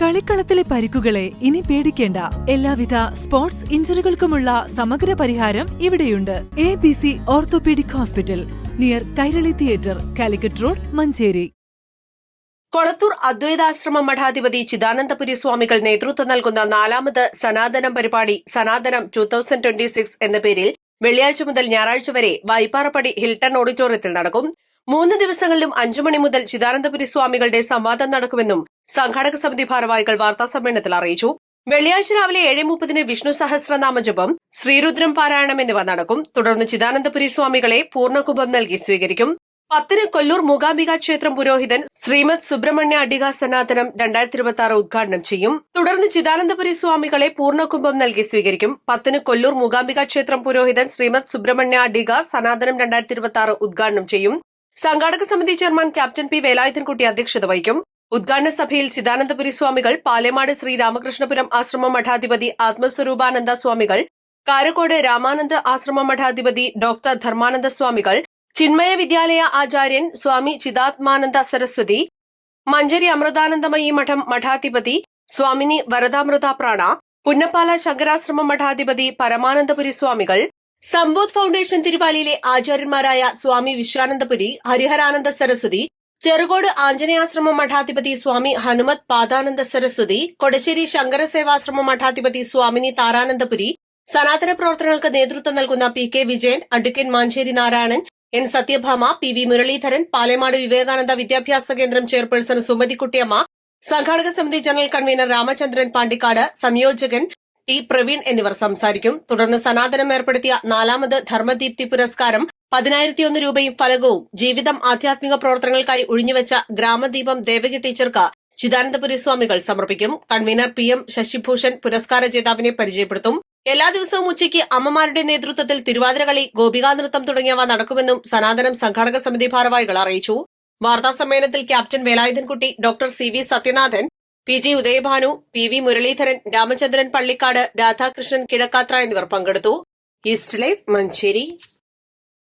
കളിക്കളത്തിലെ പരിക്കുകളെ ഇനി പേടിക്കേണ്ട. എല്ലാവിധ സ്പോർട്സ് ഇഞ്ചുറികൾക്കുമുള്ള സമഗ്ര പരിഹാരം ഇവിടെയുണ്ട്. ABC orthopaedic hospital, near Kairali theatre, Calicut road, Manjeri. Kolathur Advaitashramam മഠാധിപതി ചിദാനന്ദപുരി സ്വാമികൾ നേതൃത്വം നൽകുന്ന 4ാമത് സനാതനം പരിപാടി സനാതനം 2026 എന്ന പേരിൽ വെള്ളിയാഴ്ച മുതൽ ഞായറാഴ്ച വരെ വൈപ്പാറപ്പടി ഹിൽട്ടൺ ഓഡിറ്റോറിയത്തിൽ നടക്കും. 3 ദിവസങ്ങളിലും 5 മണി മുതൽ ചിദാനന്ദപുരി സ്വാമികളുടെ സംവാദം നടക്കുമെന്നും സംഘാടക സമിതി ഭാരവാഹികൾ വാർത്താസമ്മേളനത്തിൽ അറിയിച്ചു. വെള്ളിയാഴ്ച രാവിലെ 7:30 വിഷ്ണു സഹസ്രനാമ ജപം, ശ്രീരുദ്രം പാരായണം എന്നിവ നടക്കും. തുടർന്ന് ചിദാനന്ദപുരി സ്വാമികളെ പൂർണ്ണകുംഭം നൽകി സ്വീകരിക്കും. 10 കൊല്ലൂർ മൂകാംബിക ക്ഷേത്രം പുരോഹിതൻ ശ്രീമദ് സുബ്രഹ്മണ്യ അഡിക സനാതനം 2026 ഉദ്ഘാടനം ചെയ്യും. തുടർന്ന് ചിദാനന്ദപുരി സ്വാമികളെ പൂർണ്ണകുംഭം നൽകി സ്വീകരിക്കും. 10 കൊല്ലൂർ മൂകാംബിക ക്ഷേത്രം പുരോഹിതൻ ശ്രീമദ് സുബ്രഹ്മണ്യ അഡിക സനാതനം 2026 ഉദ്ഘാടനം ചെയ്യും. സംഘാടക സമിതി ചെയർമാൻ ക്യാപ്റ്റൻ പി വേലായുധൻകുട്ടി അധ്യക്ഷത വഹിക്കും. ഉദ്ഘാടന സഭയിൽ ചിദാനന്ദപുരി സ്വാമികൾ, പാലേമാട് ശ്രീ രാമകൃഷ്ണപുരം ആശ്രമം മഠാധിപതി ആത്മസ്വരൂപാനന്ദ സ്വാമികൾ, കാരക്കോട് രാമാനന്ദ ആശ്രമം മഠാധിപതി ഡോക്ടർ ധർമാനന്ദ സ്വാമികൾ, ചിന്മയ വിദ്യാലയ ആചാര്യൻ സ്വാമി ചിദാത്മാനന്ദ സരസ്വതി, മഞ്ചേരി അമൃതാനന്ദമയി മഠം മഠാധിപതി സ്വാമിനി വരദാമൃത പ്രാണ, പുന്നപ്പാല ശങ്കരാശ്രമം മഠാധിപതി പരമാനന്ദപുരി സ്വാമികൾ, സമ്പോധ് ഫൌണ്ടേഷൻ തിരുവാലിയിലെ ആചാര്യന്മാരായ സ്വാമി വിശ്വാനന്ദപുരി, ഹരിഹരാനന്ദ സരസ്വതി, ചെറുകോട് ആഞ്ജനേയാശ്രമം മഠാധിപതി സ്വാമി ഹനുമത് പാദാനന്ദ സരസ്വതി, കൊടശ്ശേരി ശങ്കരസേവാശ്രമം മഠാധിപതി സ്വാമിനി താരാനന്ദപുരി, സനാതന പ്രവർത്തനങ്ങൾക്ക് നേതൃത്വം നൽകുന്ന PK Vijayan, advocate Manjeri Narayanan, N Sathyabhama, PV Muraleedharan, Palemad Vivekananda വിദ്യാഭ്യാസ കേന്ദ്രം ചെയർപേഴ്സൺ സുമതിക്കുട്ടിയമ്മ, സംഘാടക സമിതി ജനറൽ കൺവീനർ രാമചന്ദ്രൻ പാണ്ടിക്കാട്, സംയോജകൻ T പ്രവീൺ എന്നിവർ സംസാരിക്കും. തുടർന്ന് സനാതനം ഏർപ്പെടുത്തിയ 4ാമത് ധർമ്മദീപ്തി പുരസ്കാരം 10,001 രൂപയും ഫലകവും ജീവിതം ആധ്യാത്മിക പ്രവർത്തനങ്ങൾക്കായി ഒഴിഞ്ഞുവെച്ച ഗ്രാമദീപം ദേവകി ടീച്ചർക്ക് ചിദാനന്ദപുരി സ്വാമികൾ സമർപ്പിക്കും. കൺവീനർ PM ശശിഭൂഷൺ പുരസ്കാര ജേതാവിനെ പരിചയപ്പെടുത്തും. എല്ലാ ദിവസവും ഉച്ചയ്ക്ക് അമ്മമാരുടെ നേതൃത്വത്തിൽ തിരുവാതിരകളി, ഗോപികാനൃത്തം തുടങ്ങിയവ നടക്കുമെന്നും സനാതനം സംഘാടക സമിതി ഭാരവാഹികൾ അറിയിച്ചു. വാർത്താസമ്മേളനത്തിൽ captain Velayudhankutty, doctor CV Sathyanathan, PG Udayabhanu, PV Muraleedharan, Ramachandran Pallikkad, Radhakrishnan Kizhakkathra എന്നിവർ പങ്കെടുത്തു. East life, Manjeri.